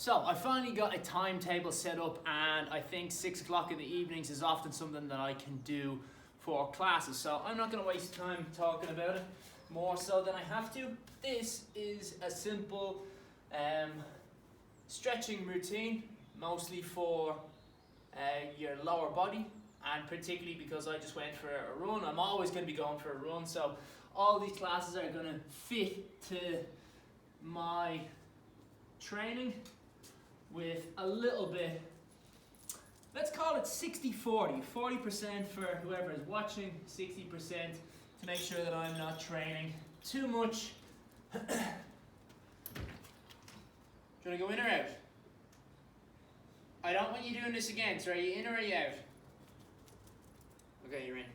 So I finally got a timetable set up, and I think 6 o'clock in the evenings is often something that I can do for classes. So I'm not going to waste time talking about it more so than I have to. This is a simple stretching routine, mostly for your lower body, and particularly because I just went for a run. I'm always going to be going for a run, so all these classes are going to fit to my training with a little bit, let's call it 60-40, 40% for whoever is watching, 60% to make sure that I'm not training too much. Do you want to go in or out? I don't want you doing this again, so are you in or are you out? Okay, you're in.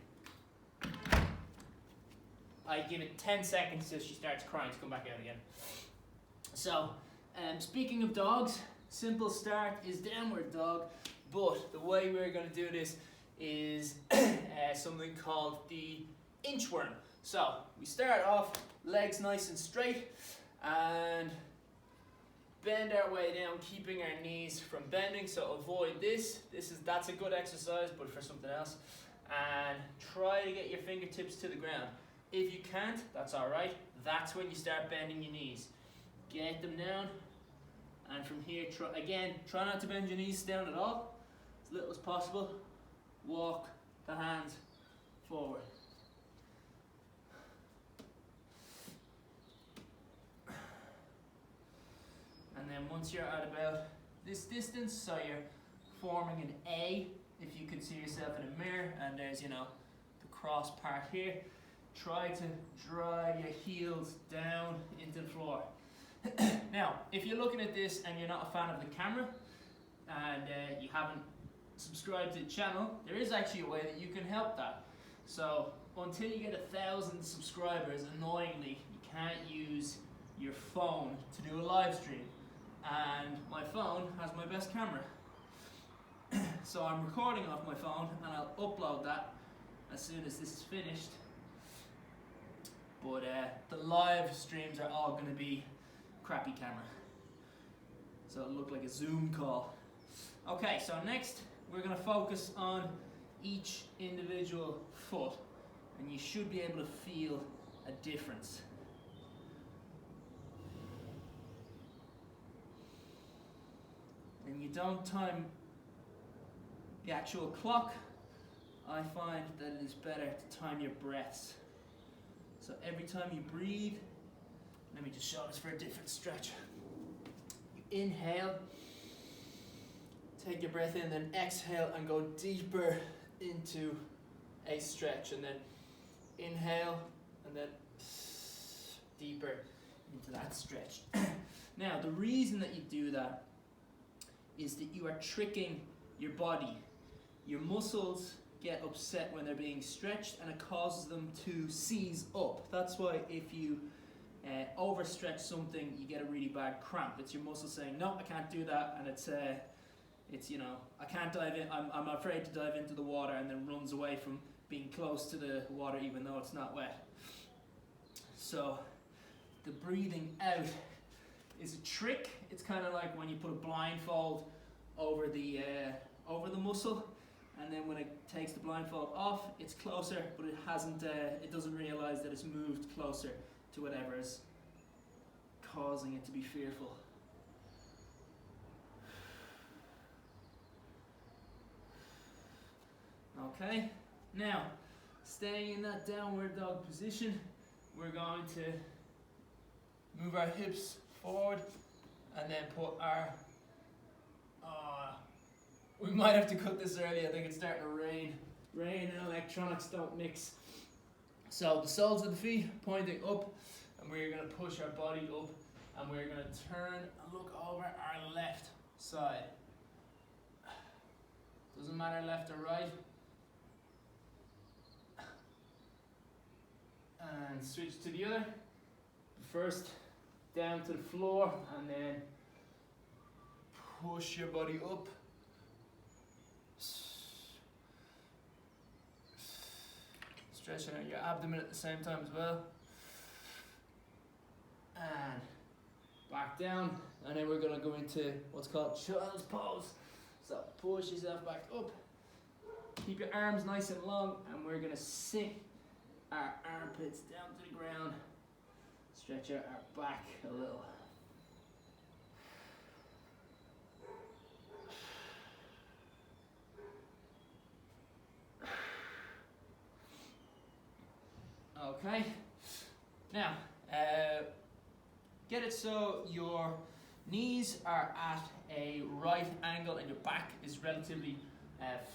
I give it 10 seconds till she starts crying to come back out again. So, speaking of dogs, simple start is downward dog, but the way we're going to do this is something called the inchworm. So, we start off, legs nice and straight, and bend our way down, keeping our knees from bending, so avoid this. That's a good exercise, but for something else. And try to get your fingertips to the ground. If you can't, that's alright. That's when you start bending your knees. Get them down, and from here, try not to bend your knees down at all, as little as possible. Walk the hands forward. And then once you're at about this distance, so you're forming an A, if you could see yourself in a mirror, and there's, the cross part here, try to drive your heels down into the floor. Now, if you're looking at this and you're not a fan of the camera, and you haven't subscribed to the channel, there is actually a way that you can help that. So, until you get 1,000 subscribers, annoyingly, you can't use your phone to do a live stream. And my phone has my best camera. So I'm recording off my phone, and I'll upload that as soon as this is finished. But the live streams are all going to be crappy camera, so it'll look like a Zoom call. Okay, so next we're going to focus on each individual foot, and you should be able to feel a difference. And you don't time the actual clock. I find that it is better to time your breaths. So every time you breathe, let me just show this for a different stretch. You inhale, take your breath in, then exhale and go deeper into a stretch. And then inhale, and then deeper into that stretch. Now, the reason that you do that is that you are tricking your body. Your muscles get upset when they're being stretched, and it causes them to seize up. That's why if you overstretch something, you get a really bad cramp. It's your muscles saying, no, I can't do that, and it's I can't dive in, I'm afraid to dive into the water, and then runs away from being close to the water even though it's not wet. So the breathing out is a trick. It's kind of like when you put a blindfold over the muscle, and then when it takes the blindfold off, it's closer, but it doesn't realize that it's moved closer to whatever is causing it to be fearful. Okay, now staying in that downward dog position, we're going to move our hips forward, and then put our, we might have to cut this early, I think it's starting to rain. Rain and electronics don't mix. So the soles of the feet pointing up, and we're going to push our body up, and we're going to turn and look over our left side. Doesn't matter left or right. And switch to the other. First down to the floor, and then push your body up. Stretching out your abdomen at the same time as well. And back back down, and then we're going to go into what's called Child's Pose. So push yourself back up, keep your arms nice and long, and we're going to sink our armpits down to the ground, stretch out our back a little. Okay, now get it so your knees are at a right angle and your back is relatively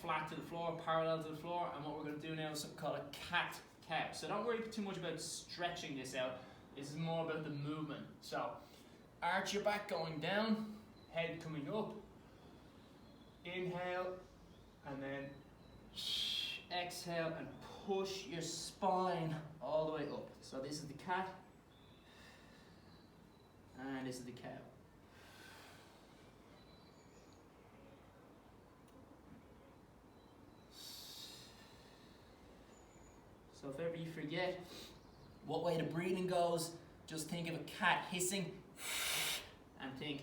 flat to the floor, parallel to the floor. And what we're going to do now is something called a cat-cow. So don't worry too much about stretching this out. This is more about the movement. So arch your back going down, head coming up. Inhale, and then exhale and push your spine all the way up. So this is the cat, and this is the cow. So if ever you forget what way the breathing goes, just think of a cat hissing and think.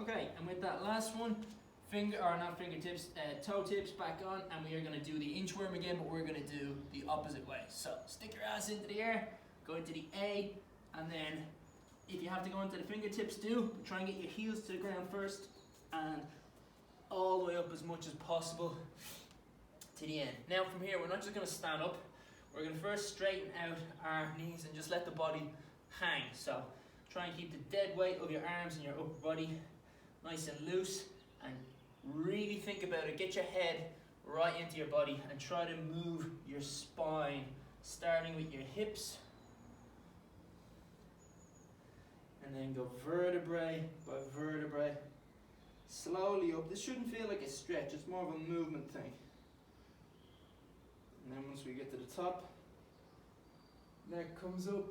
Okay, and with that last one, toe tips back on, and we are going to do the inchworm again, but we're going to do the opposite way. So stick your ass into the air, go into the A, and then if you have to go into the fingertips, do, but try and get your heels to the ground first, and all the way up as much as possible to the end. Now from here, we're not just going to stand up, we're going to first straighten out our knees and just let the body hang. So try and keep the dead weight of your arms and your upper body nice and loose, and really think about it. Get your head right into your body and try to move your spine, starting with your hips, and then go vertebrae by vertebrae, slowly up. This shouldn't feel like a stretch, it's more of a movement thing. And then once we get to the top, neck comes up,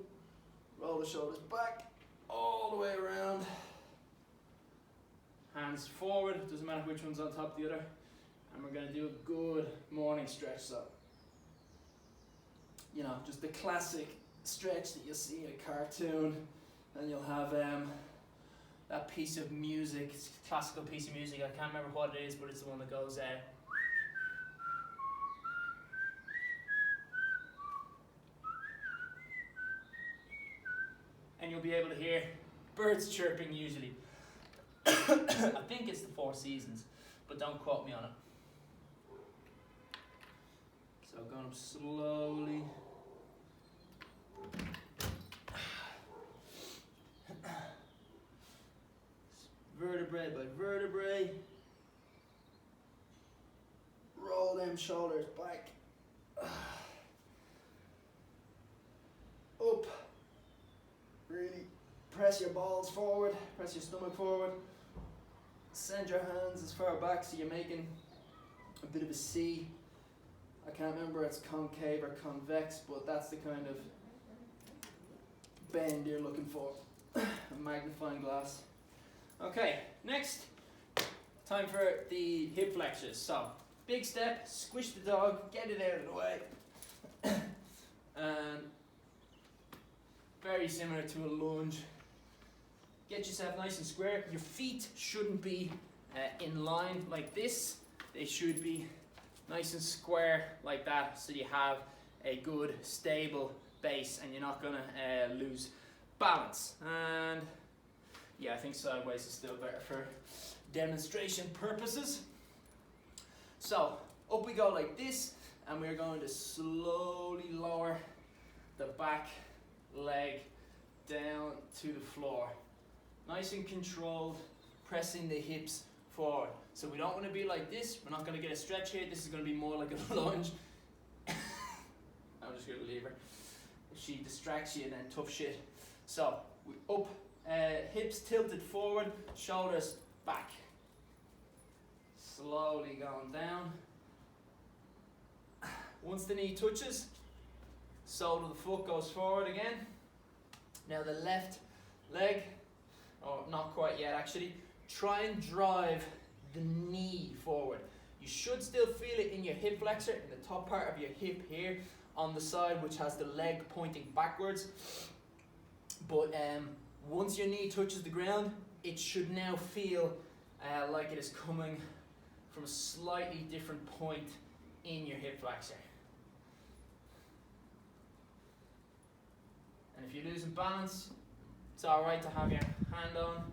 roll the shoulders back, all the way around. Hands forward, doesn't matter which one's on top of the other. And we're going to do a good morning stretch. So, you know, just the classic stretch that you'll see in a cartoon. And you'll have that piece of music, it's a classical piece of music. I can't remember what it is, but it's the one that goes and you'll be able to hear birds chirping usually. I think it's the Four Seasons, but don't quote me on it. So going up slowly. Vertebrae by vertebrae. Roll them shoulders back. Up. Really press your balls forward, press your stomach forward. Send your hands as far back so you're making a bit of a C. I can't remember if it's concave or convex, but that's the kind of bend you're looking for. A magnifying glass. Okay, next, time for the hip flexors. So, big step, squish the dog, get it out of the way. And very similar to a lunge. Get yourself nice and square. Your feet shouldn't be in line like this. They should be nice and square like that, so you have a good stable base and you're not gonna lose balance. And yeah, I think sideways is still better for demonstration purposes. So up we go like this, and we're going to slowly lower the back leg down to the floor. Nice and controlled, pressing the hips forward. So we don't want to be like this. We're not going to get a stretch here. This is going to be more like a lunge. I'm just going to leave her. If she distracts you, then tough shit. So we up, hips tilted forward, shoulders back. slowly going down. Once the knee touches, sole of the foot goes forward again. Now the left leg, or not quite yet actually, try and drive the knee forward. You should still feel it in your hip flexor, in the top part of your hip here, on the side which has the leg pointing backwards. But once your knee touches the ground, it should now feel like it is coming from a slightly different point in your hip flexor. And if you're losing balance, it's alright to have your hand on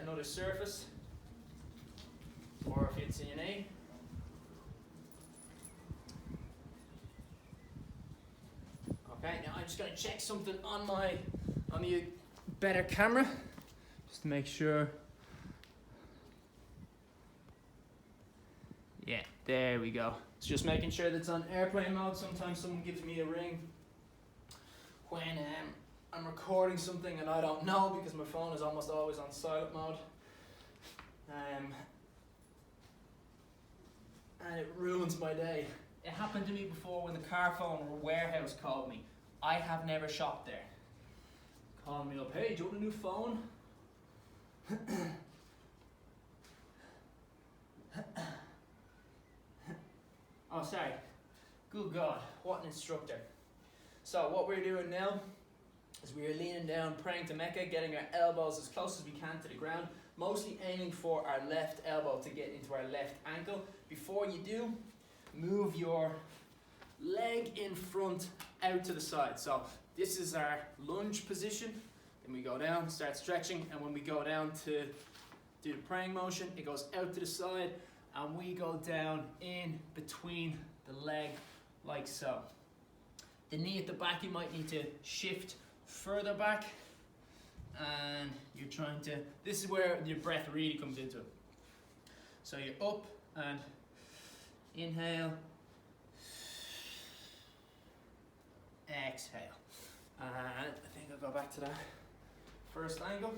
another surface, or if it's in your knee. Okay, now I'm just going to check something on the better camera, just to make sure. Yeah, there we go. It's just making sure that it's on airplane mode. Sometimes someone gives me a ring when I'm recording something and I don't know, because my phone is almost always on silent mode. And it ruins my day. It happened to me before when the car phone or warehouse called me. I have never shopped there. Calling me up, hey, do you want a new phone? Oh, sorry. Good God, what an instructor. So what we're doing now is we are leaning down, praying to Mecca, getting our elbows as close as we can to the ground, mostly aiming for our left elbow to get into our left ankle. Before you do, move your leg in front out to the side. So this is our lunge position. Then we go down, start stretching, and when we go down to do the praying motion, it goes out to the side, and we go down in between the leg like so. The knee at the back, you might need to shift further back, and you're trying to, this is where your breath really comes into it. So you're up and inhale, exhale. And I think I'll go back to that first angle.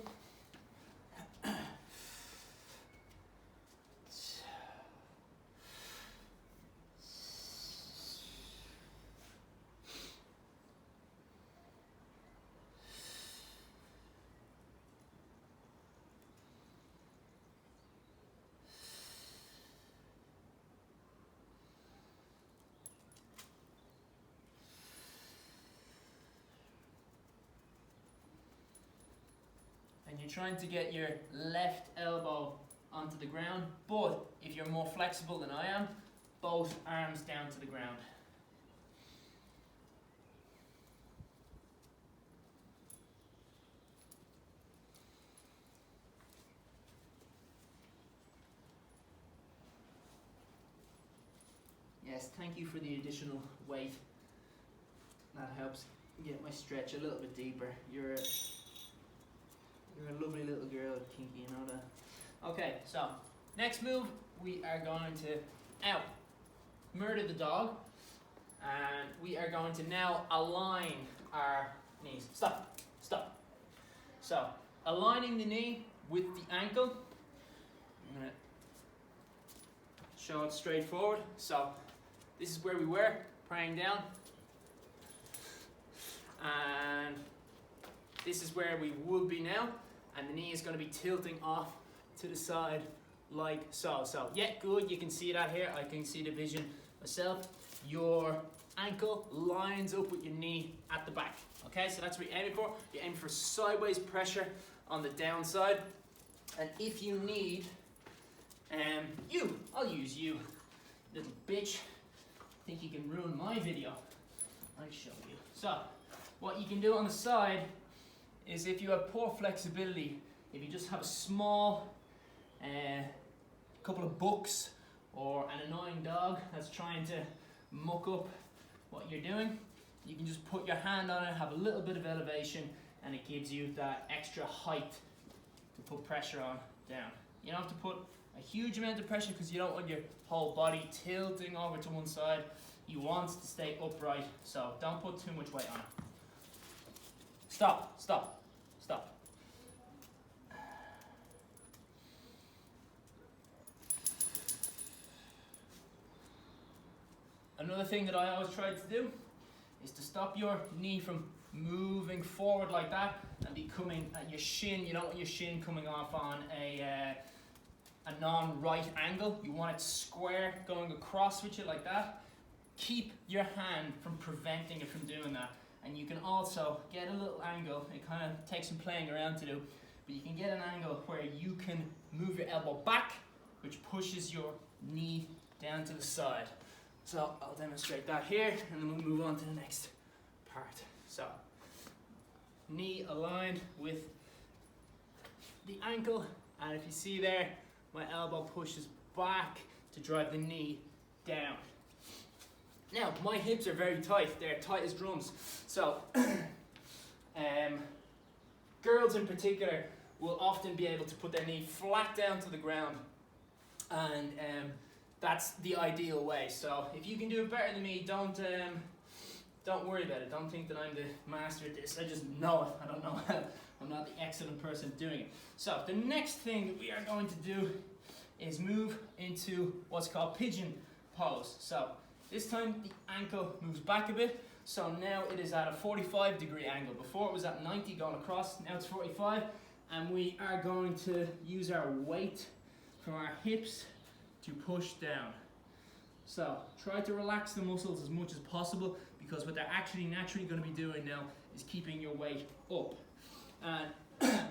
And you're trying to get your left elbow onto the ground, but if you're more flexible than I am, both arms down to the ground. Yes, thank you for the additional weight. That helps get my stretch a little bit deeper. You're a lovely little girl, Kinky, you know that. Okay, so next move, we are going to murder the dog, and we are going to now align our knees. Stop. So, aligning the knee with the ankle. I'm going to show it straight forward. So, this is where we were, praying down. And this is where we would be now. And the knee is going to be tilting off to the side like so. So, yeah, good. You can see that here. I can see the vision myself. Your ankle lines up with your knee at the back. Okay, so that's what you're aiming for. You're aiming for sideways pressure on the downside. And if you need, I'll use you, little bitch. Think you can ruin my video? I'll show you. So, what you can do on the side is, if you have poor flexibility, if you just have a small couple of books or an annoying dog that's trying to muck up what you're doing, you can just put your hand on it, have a little bit of elevation, and it gives you that extra height to put pressure on down. You don't have to put a huge amount of pressure because you don't want your whole body tilting over to one side. You want to stay upright, so don't put too much weight on it. Stop. Another thing that I always try to do is to stop your knee from moving forward like that and becoming at your shin. You don't want your shin coming off on a non-right angle. You want it square going across with you like that. Keep your hand from preventing it from doing that. And you can also get a little angle. It kind of takes some playing around to do, but you can get an angle where you can move your elbow back, which pushes your knee down to the side. So I'll demonstrate that here, and then we'll move on to the next part. So, knee aligned with the ankle, and if you see there, my elbow pushes back to drive the knee down. Now, my hips are very tight. They're tight as drums. So, girls in particular will often be able to put their knee flat down to the ground, and that's the ideal way. So, if you can do it better than me, don't worry about it. Don't think that I'm the master at this. I just know it. I don't know how. I'm not the excellent person doing it. So, the next thing that we are going to do is move into what's called Pigeon Pose. So, this time the ankle moves back a bit, so now it is at a 45-degree angle. Before it was at 90 going across, now it's 45, and we are going to use our weight from our hips to push down. So try to relax the muscles as much as possible, because what they're actually naturally going to be doing now is keeping your weight up. And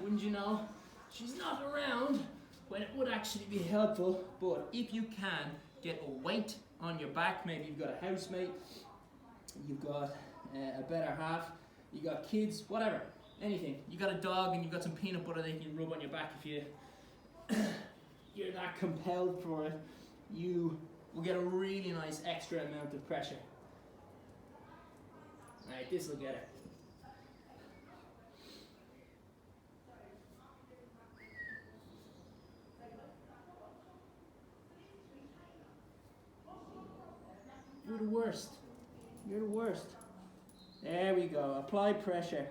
wouldn't you know, she's not around when it would actually be helpful, but if you can get a weight on your back, maybe you've got a housemate, you've got a better half, you got kids, whatever, anything. You got a dog and you've got some peanut butter that you can rub on your back. If you're that compelled for it, you will get a really nice extra amount of pressure. Alright, this will get it. You're the worst. You're the worst. There we go. Apply pressure.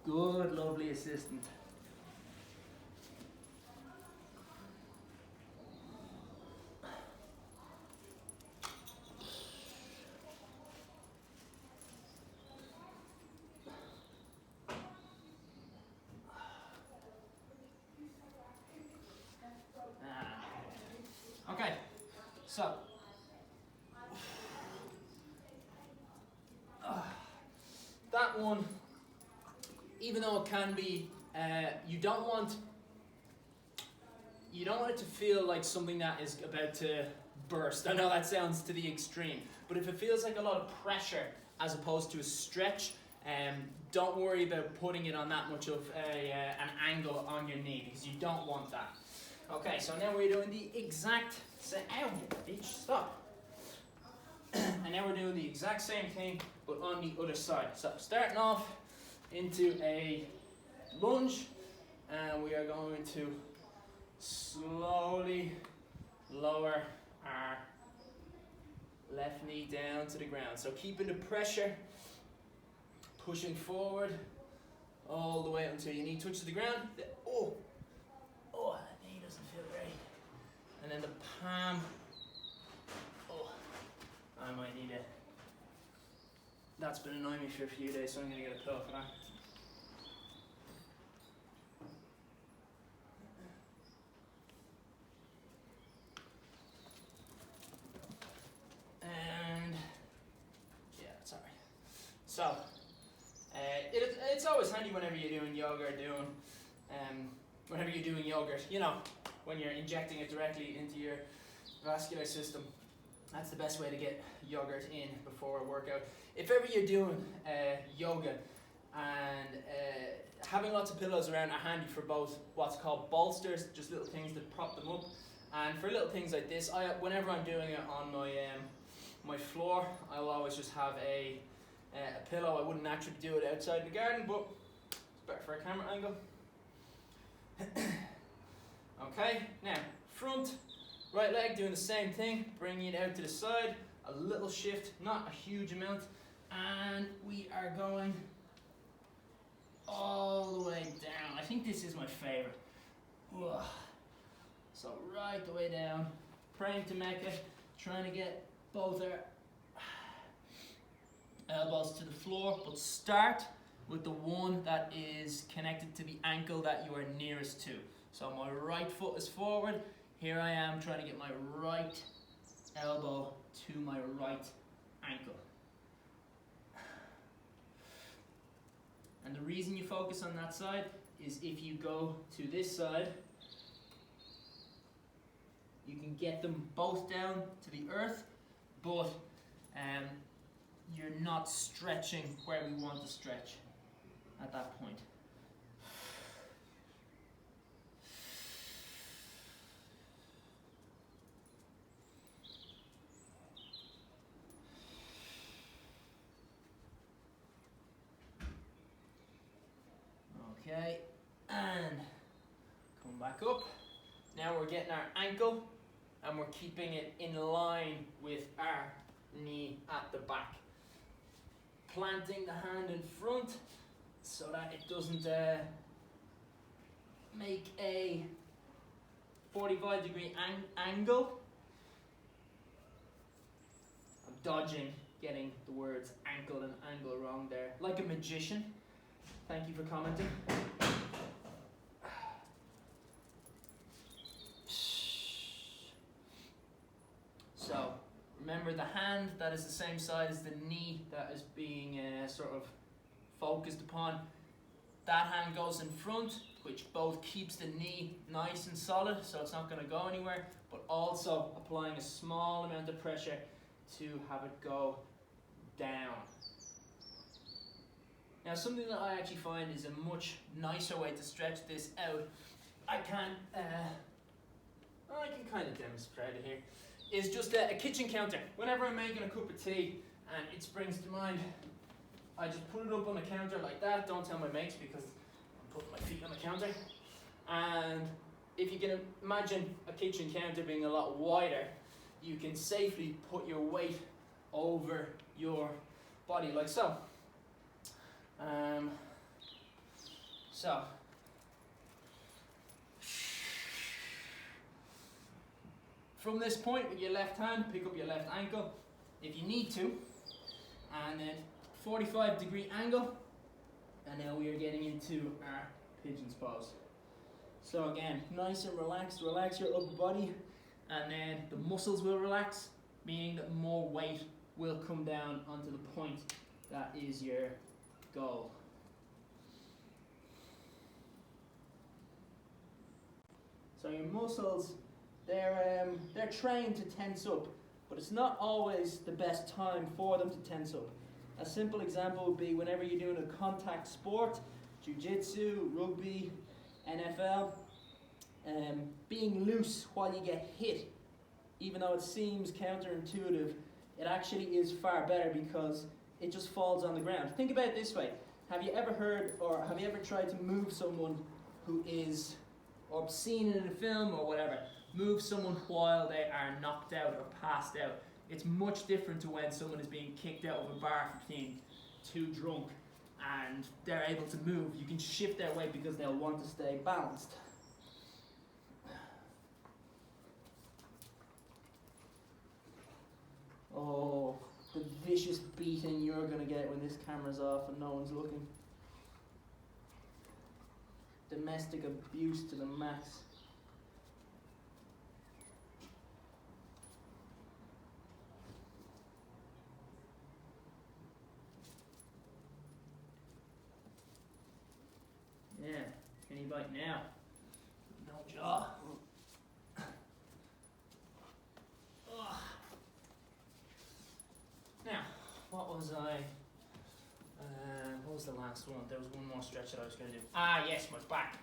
Good, lovely assistant. Okay, so that one, even though it can be, you don't want it to feel like something that is about to burst. I know that sounds to the extreme, but if it feels like a lot of pressure as opposed to a stretch, don't worry about putting it on that much of an angle on your knee, because you don't want that. Okay, so now we're doing the exact same. Ow, bitch, stop. And now we're doing the exact same thing, but on the other side. So starting off into a lunge, and we are going to slowly lower our left knee down to the ground. So keeping the pressure, pushing forward all the way until your knee touches the ground. Oh, that knee doesn't feel great. And then the palm. Oh, I might need it. That's been annoying me for a few days, so I'm going to get a pillow for that. And yeah, that's alright. So, it's always handy whenever you're doing yoga or whenever you're doing yogurt, you know, when you're injecting it directly into your vascular system. That's the best way to get yogurt in before a workout. If ever you're doing yoga and having lots of pillows around are handy for both what's called bolsters, just little things that prop them up, and for little things like this, whenever I'm doing it on my floor, I will always just have a pillow. I wouldn't actually do it outside the garden, but it's better for a camera angle. Okay, now front, right leg doing the same thing, bringing it out to the side, a little shift, not a huge amount, and we are going all the way down. I think this is my favorite. Ugh. So right the way down, praying to Mecca, trying to get both our elbows to the floor, but start with the one that is connected to the ankle that you are nearest to. So my right foot is forward. Here I am trying to get my right elbow to my right ankle. And the reason you focus on that side is if you go to this side, you can get them both down to the earth, but you're not stretching where we want to stretch at that point. Okay, and come back up. Now we're getting our ankle and we're keeping it in line with our knee at the back. Planting the hand in front so that it doesn't make a 45-degree angle. I'm dodging getting the words ankle and angle wrong there, like a magician. Thank you for commenting. So, remember the hand that is the same side as the knee that is being sort of focused upon. That hand goes in front, which both keeps the knee nice and solid, so it's not going to go anywhere, but also applying a small amount of pressure to have it go down. Now, something that I actually find is a much nicer way to stretch this out, I can kind of demonstrate it here, is just a kitchen counter. Whenever I'm making a cup of tea and it springs to mind, I just put it up on the counter like that. Don't tell my mates because I'm putting my feet on the counter. And if you can imagine a kitchen counter being a lot wider, you can safely put your weight over your body like so. From this point with your left hand, pick up your left ankle if you need to, and then 45-degree angle, and now we are getting into our Pigeons Pose. So again, nice and relaxed, relax your upper body, and then the muscles will relax, meaning that more weight will come down onto the point that is your goal. So your muscles, they're trained to tense up, but it's not always the best time for them to tense up. A simple example would be whenever you're doing a contact sport, jiu-jitsu, rugby, NFL, being loose while you get hit, even though it seems counterintuitive, it actually is far better because it just falls on the ground. Think about it this way. Have you ever heard or have you ever tried to move someone who is, or seen it in a film or whatever, move someone while they are knocked out or passed out? It's much different to when someone is being kicked out of a bar for being too drunk and they're able to move. You can shift their weight because they'll want to stay balanced. Oh, the vicious beating you're going to get when this camera's off and no one's looking. Domestic abuse to the max. Yeah, can you bite now? No jaw. Now, what was the last one? There was one more stretch that I was going to do. Ah, yes, my back.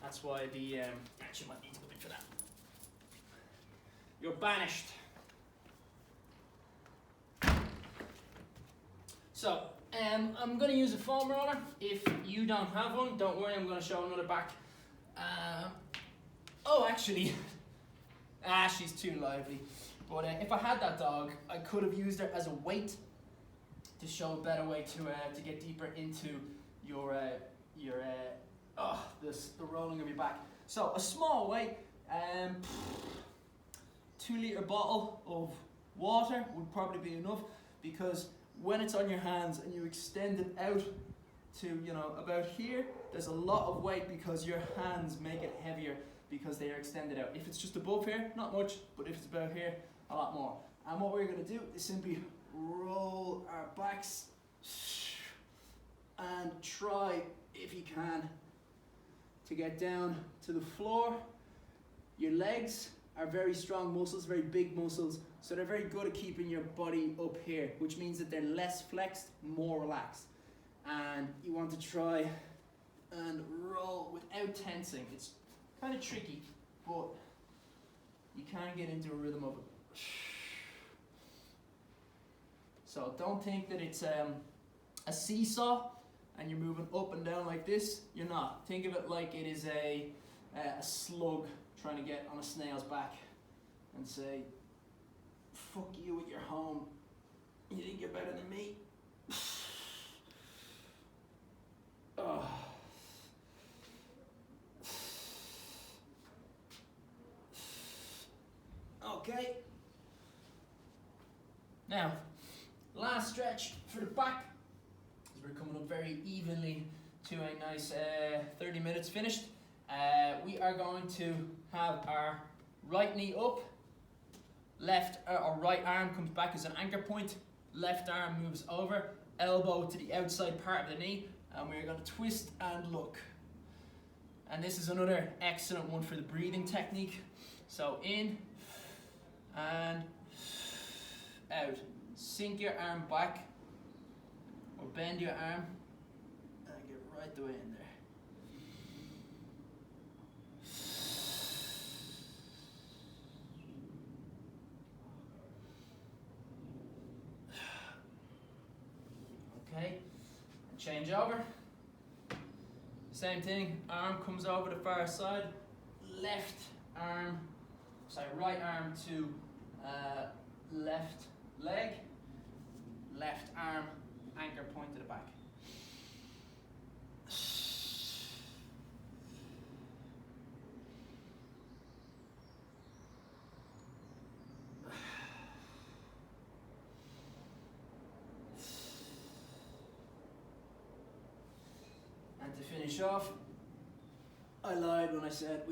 That's why the, actually might need to go in for that. You're banished. So, I'm going to use a foam roller. If you don't have one, don't worry, I'm going to show another back. Oh, actually, she's too lively. But if I had that dog, I could have used her as a weight to show a better way to get deeper into the rolling of your back. So a small weight, 2-litre bottle of water would probably be enough, because when it's on your hands and you extend it out to, you know, about here, there's a lot of weight because your hands make it heavier because they are extended out. If it's just above here, not much, but if it's about here, a lot more. And what we're going to do is simply roll our backs and try, if you can, to get down to the floor. Your legs are very strong muscles, very big muscles, so they're very good at keeping your body up here, which means that they're less flexed, more relaxed. And you want to try and roll without tensing. It's kind of tricky, but you can get into a rhythm of it. So don't think that it's a seesaw and you're moving up and down like this. You're not. Think of it like it is a slug trying to get on a snail's back and say, fuck you with your home. You think you're better than me? Oh. Okay. Now, last stretch for the back, as we're coming up very evenly to a nice 30 minutes finished. We are going to have our right knee up, left or right arm comes back as an anchor point, left arm moves over, elbow to the outside part of the knee, and we're going to twist and look. And this is another excellent one for the breathing technique. So in and out. Sink your arm back or bend your arm and get right the way in there. Okay, and change over. Same thing, arm comes over the far side, right arm to left leg, left arm anchor point to the back. And to finish off, I lied when I said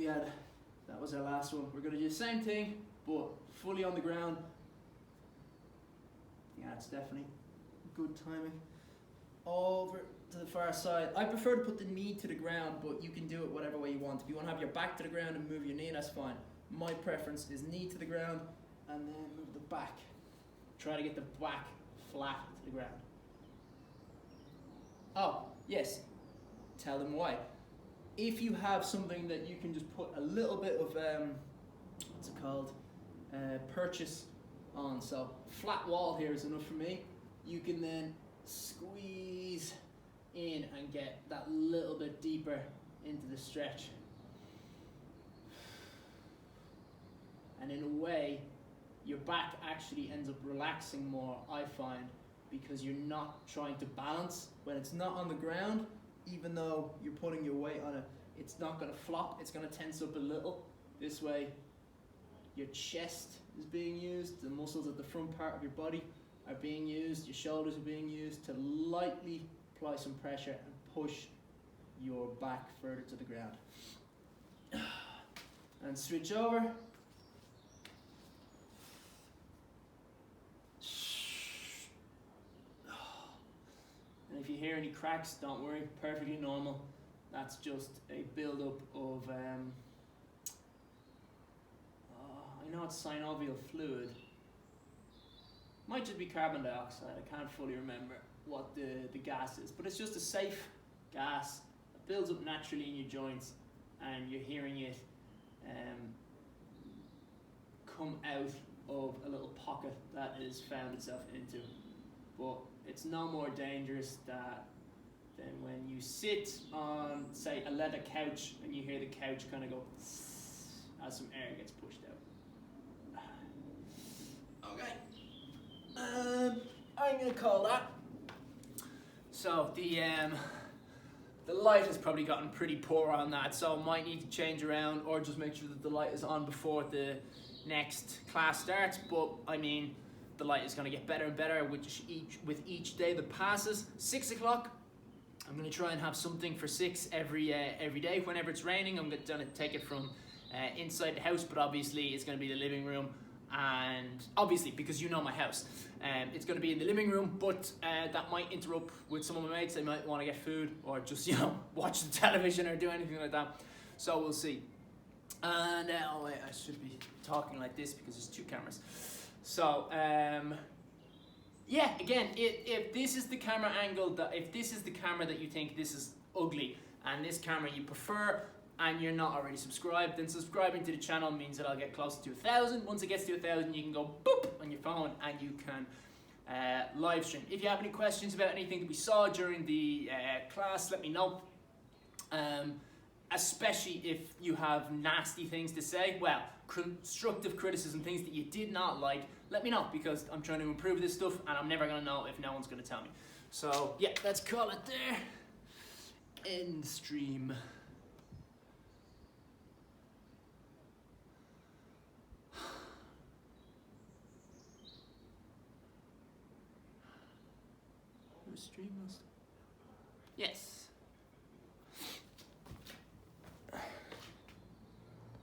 that was our last one. We're going to do the same thing, but fully on the ground. Yeah, it's definitely good timing. Over to the far side. I prefer to put the knee to the ground, but you can do it whatever way you want. If you want to have your back to the ground and move your knee, that's fine. My preference is knee to the ground and then move the back. Try to get the back flat to the ground. Oh, yes. Tell them why. If you have something that you can just put a little bit of, what's it called, purchase on, so flat wall here is enough for me. You can then squeeze in and get that little bit deeper into the stretch. And in a way, your back actually ends up relaxing more, I find, because you're not trying to balance. When it's not on the ground, even though you're putting your weight on it, it's not going to flop, it's going to tense up a little. This way, your chest is being used, the muscles at the front part of your body are being used, your shoulders are being used to lightly apply some pressure and push your back further to the ground. And switch over. And if you hear any cracks, don't worry, perfectly normal. That's just a build-up of, I know it's synovial fluid. Might just be carbon dioxide, I can't fully remember what the gas is, but it's just a safe gas that builds up naturally in your joints, and you're hearing it come out of a little pocket that is found itself into. But it's no more dangerous than when you sit on, say, a leather couch and you hear the couch kind of go as some air gets pushed out. Okay. I'm going to call that. So the the light has probably gotten pretty poor on that, so might need to change around or just make sure that the light is on before the next class starts. But I mean, the light is going to get better and better with each day that passes. 6 o'clock, I'm going to try and have something for 6 every day. Whenever it's raining, I'm going to take it from inside the house, but obviously it's going to be the living room, and obviously because you know my house, it's going to be in the living room, but that might interrupt with some of my mates. They might want to get food or just, you know, watch the television or do anything like that, so we'll see. And oh wait, I should be talking like this because there's 2 cameras. So yeah, again, if this is the camera angle, if this is the camera that you think this is ugly and this camera you prefer, and you're not already subscribed, then subscribing to the channel means that I'll get closer to 1,000. Once it gets to 1,000, you can go boop on your phone and you can live stream. If you have any questions about anything that we saw during the class, let me know. Especially if you have nasty things to say, well, constructive criticism, things that you did not like, let me know, because I'm trying to improve this stuff and I'm never gonna know if no one's gonna tell me. So yeah, let's call it there. End stream. Stream us. Yes.